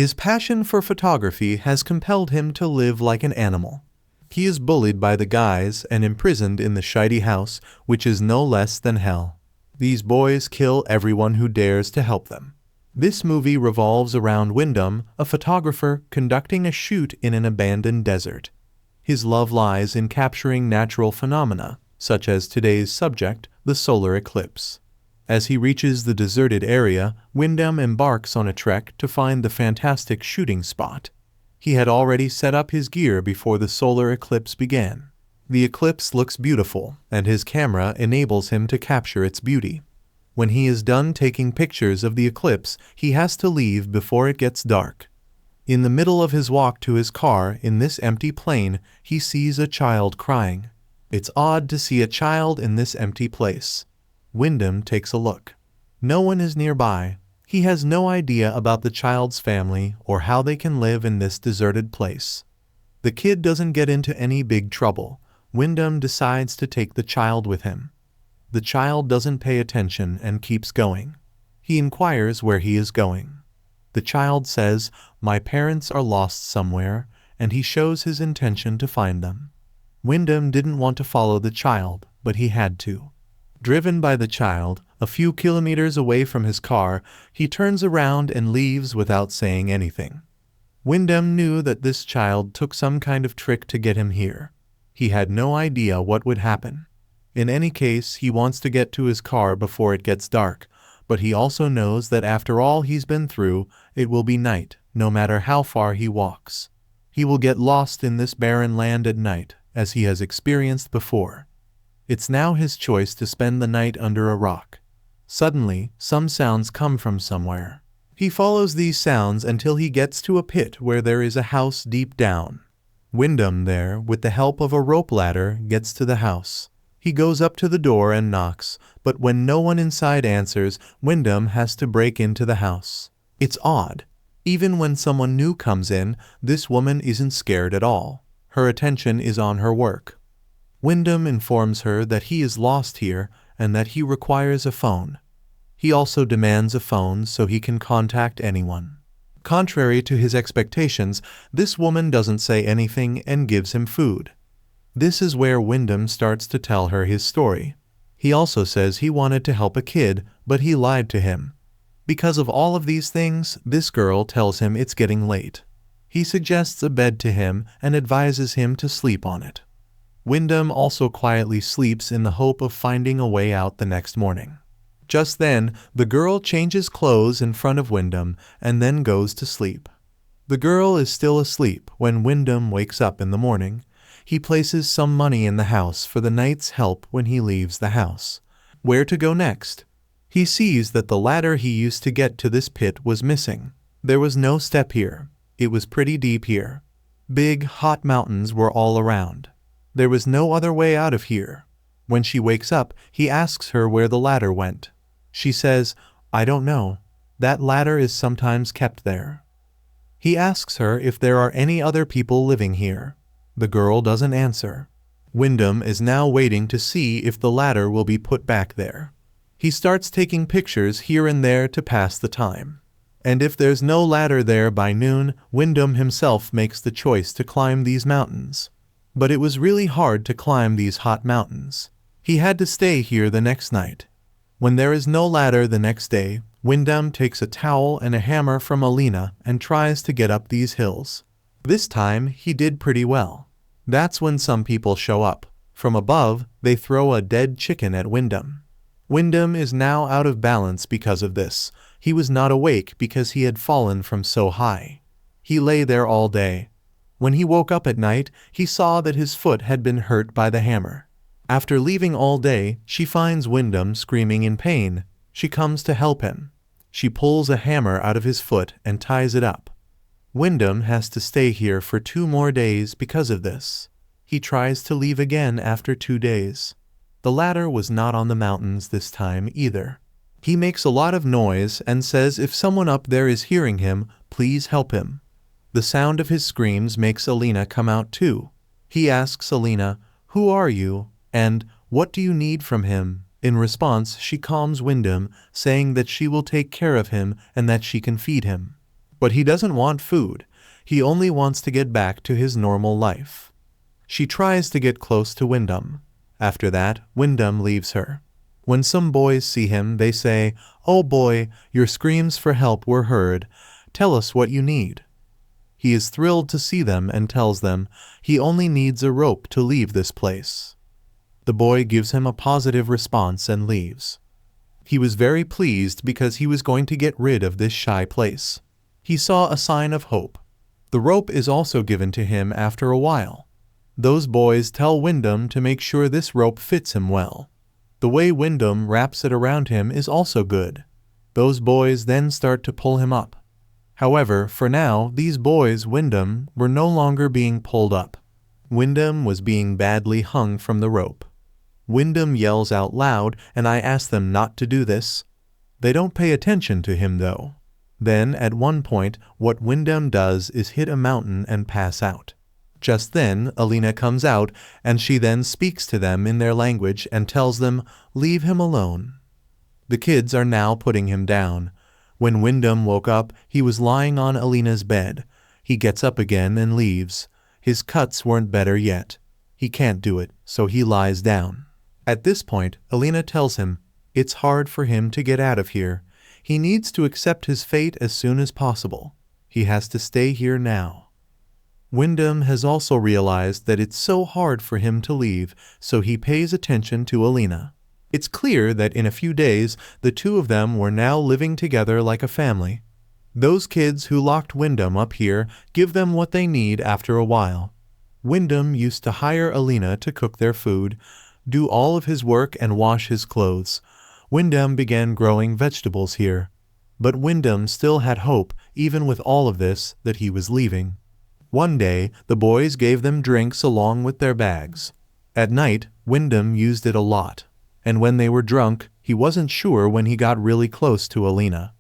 His passion for photography has compelled him to live like an animal. He is bullied by the guys and imprisoned in the shady house, which is no less than hell. These boys kill everyone who dares to help them. This movie revolves around Wyndham, a photographer conducting a shoot in an abandoned desert. His love lies in capturing natural phenomena, such as today's subject, the solar eclipse. As he reaches the deserted area, Wyndham embarks on a trek to find the fantastic shooting spot. He had already set up his gear before the solar eclipse began. The eclipse looks beautiful, and his camera enables him to capture its beauty. When he is done taking pictures of the eclipse, he has to leave before it gets dark. In the middle of his walk to his car in this empty plane, he sees a child crying. It's odd to see a child in this empty place. Wyndham takes a look. No one is nearby. He has no idea about the child's family or how they can live in this deserted place. The kid doesn't get into any big trouble. Wyndham decides to take the child with him. The child doesn't pay attention and keeps going. He inquires where he is going. The child says, "My parents are lost somewhere," and he shows his intention to find them. Wyndham didn't want to follow the child, but he had to. Driven by the child, a few kilometers away from his car, he turns around and leaves without saying anything. Wyndham knew that this child took some kind of trick to get him here. He had no idea what would happen. In any case, he wants to get to his car before it gets dark, but he also knows that after all he's been through, it will be night, no matter how far he walks. He will get lost in this barren land at night, as he has experienced before. It's now his choice to spend the night under a rock. Suddenly, some sounds come from somewhere. He follows these sounds until he gets to a pit where there is a house deep down. Wyndham there, with the help of a rope ladder, gets to the house. He goes up to the door and knocks, but when no one inside answers, Wyndham has to break into the house. It's odd. Even when someone new comes in, this woman isn't scared at all. Her attention is on her work. Wyndham informs her that he is lost here and that he requires a phone. He also demands a phone so he can contact anyone. Contrary to his expectations, this woman doesn't say anything and gives him food. This is where Wyndham starts to tell her his story. He also says he wanted to help a kid, but he lied to him. Because of all of these things, this girl tells him it's getting late. He suggests a bed to him and advises him to sleep on it. Wyndham also quietly sleeps in the hope of finding a way out the next morning. Just then, the girl changes clothes in front of Wyndham and then goes to sleep. The girl is still asleep when Wyndham wakes up in the morning. He places some money in the house for the night's help when he leaves the house. Where to go next? He sees that the ladder he used to get to this pit was missing. There was no step here. It was pretty deep here. Big, hot mountains were all around. There was no other way out of here. When she wakes up, he asks her where the ladder went. She says, "I don't know. That ladder is sometimes kept there." He asks her if there are any other people living here. The girl doesn't answer. Wyndham is now waiting to see if the ladder will be put back there. He starts taking pictures here and there to pass the time. And if there's no ladder there by noon, Wyndham himself makes the choice to climb these mountains. But it was really hard to climb these hot mountains. He had to stay here the next night. When there is no ladder the next day, Wyndham takes a towel and a hammer from Alina and tries to get up these hills. This time, he did pretty well. That's when some people show up. From above, they throw a dead chicken at Wyndham. Wyndham is now out of balance because of this. He was not awake because he had fallen from so high. He lay there all day. When he woke up at night, he saw that his foot had been hurt by the hammer. After leaving all day, she finds Wyndham screaming in pain. She comes to help him. She pulls a hammer out of his foot and ties it up. Wyndham has to stay here for 2 more days because of this. He tries to leave again after 2 days. The ladder was not on the mountains this time either. He makes a lot of noise and says if someone up there is hearing him, please help him. The sound of his screams makes Alina come out too. He asks Alina, "Who are you?" and "What do you need from him?" In response, she calms Wyndham, saying that she will take care of him and that she can feed him. But he doesn't want food. He only wants to get back to his normal life. She tries to get close to Wyndham. After that, Wyndham leaves her. When some boys see him, they say, "Oh boy, your screams for help were heard. Tell us what you need." He is thrilled to see them and tells them he only needs a rope to leave this place. The boy gives him a positive response and leaves. He was very pleased because he was going to get rid of this shy place. He saw a sign of hope. The rope is also given to him after a while. Those boys tell Wyndham to make sure this rope fits him well. The way Wyndham wraps it around him is also good. Those boys then start to pull him up. However, for now, these boys, Wyndham, were no longer being pulled up. Wyndham was being badly hung from the rope. Wyndham yells out loud, and I ask them not to do this. They don't pay attention to him though. Then, at one point, what Wyndham does is hit a mountain and pass out. Just then, Alina comes out, and she then speaks to them in their language and tells them, "Leave him alone." The kids are now putting him down. When Wyndham woke up, he was lying on Alina's bed. He gets up again and leaves. His cuts weren't better yet. He can't do it, so he lies down. At this point, Alina tells him it's hard for him to get out of here. He needs to accept his fate as soon as possible. He has to stay here now. Wyndham has also realized that it's so hard for him to leave, so he pays attention to Alina. It's clear that in a few days, the two of them were now living together like a family. Those kids who locked Wyndham up here give them what they need after a while. Wyndham used to hire Alina to cook their food, do all of his work and wash his clothes. Wyndham began growing vegetables here. But Wyndham still had hope, even with all of this, that he was leaving. One day, the boys gave them drinks along with their bags. At night, Wyndham used it a lot. And when they were drunk, he wasn't sure when he got really close to Alina.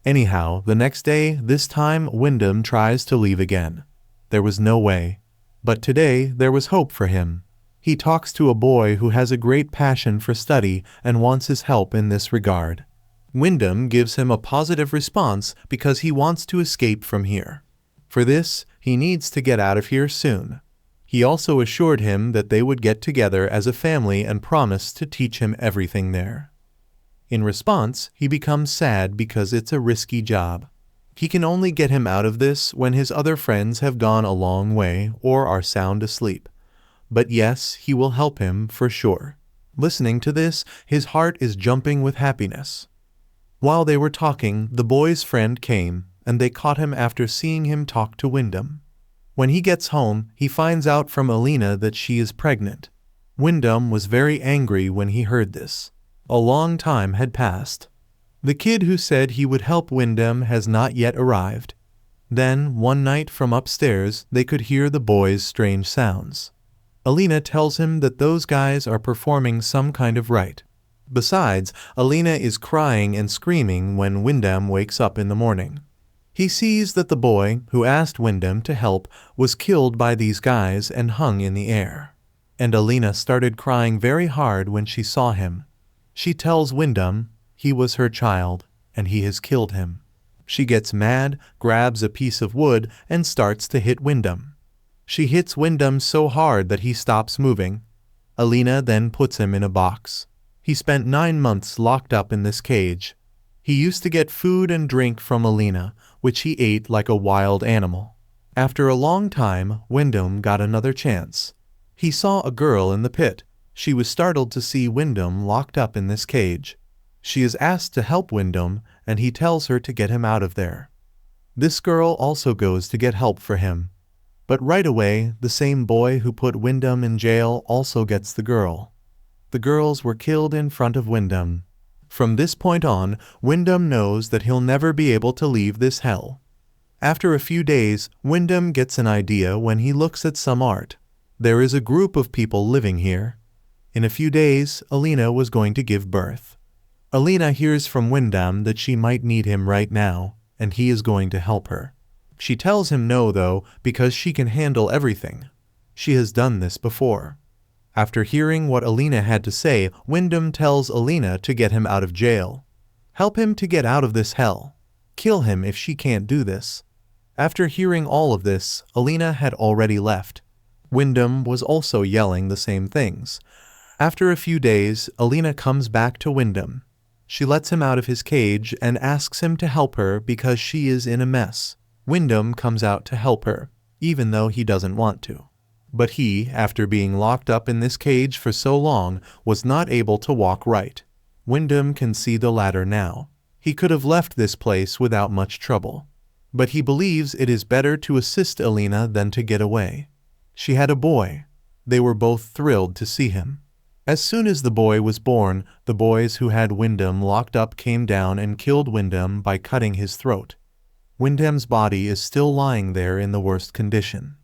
Anyhow, the next day, this time Wyndham tries to leave again. There was no way. But today, there was hope for him. He talks to a boy who has a great passion for study and wants his help in this regard. Wyndham gives him a positive response because he wants to escape from here. For this, he needs to get out of here soon. He also assured him that they would get together as a family and promised to teach him everything there. In response, he becomes sad because it's a risky job. He can only get him out of this when his other friends have gone a long way or are sound asleep. But yes, he will help him for sure. Listening to this, his heart is jumping with happiness. While they were talking, the boy's friend came, and they caught him after seeing him talk to Wyndham. When he gets home, he finds out from Alina that she is pregnant. Wyndham was very angry when he heard this. A long time had passed. The kid who said he would help Wyndham has not yet arrived. Then, one night from upstairs, they could hear the boy's strange sounds. Alina tells him that those guys are performing some kind of rite. Besides, Alina is crying and screaming when Wyndham wakes up in the morning. He sees that the boy, who asked Wyndham to help, was killed by these guys and hung in the air. And Alina started crying very hard when she saw him. She tells Wyndham he was her child, and he has killed him. She gets mad, grabs a piece of wood, and starts to hit Wyndham. She hits Wyndham so hard that he stops moving. Alina then puts him in a box. He spent 9 months locked up in this cage. He used to get food and drink from Alina, which he ate like a wild animal. After a long time, Wyndham got another chance. He saw a girl in the pit. She was startled to see Wyndham locked up in this cage. She is asked to help Wyndham, and he tells her to get him out of there. This girl also goes to get help for him. But right away, the same boy who put Wyndham in jail also gets the girl. The girls were killed in front of Wyndham. From this point on, Wyndham knows that he'll never be able to leave this hell. After a few days, Wyndham gets an idea when he looks at some art. There is a group of people living here. In a few days, Alina was going to give birth. Alina hears from Wyndham that she might need him right now, and he is going to help her. She tells him no though, because she can handle everything. She has done this before. After hearing what Alina had to say, Wyndham tells Alina to get him out of jail. Help him to get out of this hell. Kill him if she can't do this. After hearing all of this, Alina had already left. Wyndham was also yelling the same things. After a few days, Alina comes back to Wyndham. She lets him out of his cage and asks him to help her because she is in a mess. Wyndham comes out to help her, even though he doesn't want to. But he, after being locked up in this cage for so long, was not able to walk right. Wyndham can see the ladder now. He could have left this place without much trouble. But he believes it is better to assist Alina than to get away. She had a boy. They were both thrilled to see him. As soon as the boy was born, the boys who had Wyndham locked up came down and killed Wyndham by cutting his throat. Wyndham's body is still lying there in the worst condition.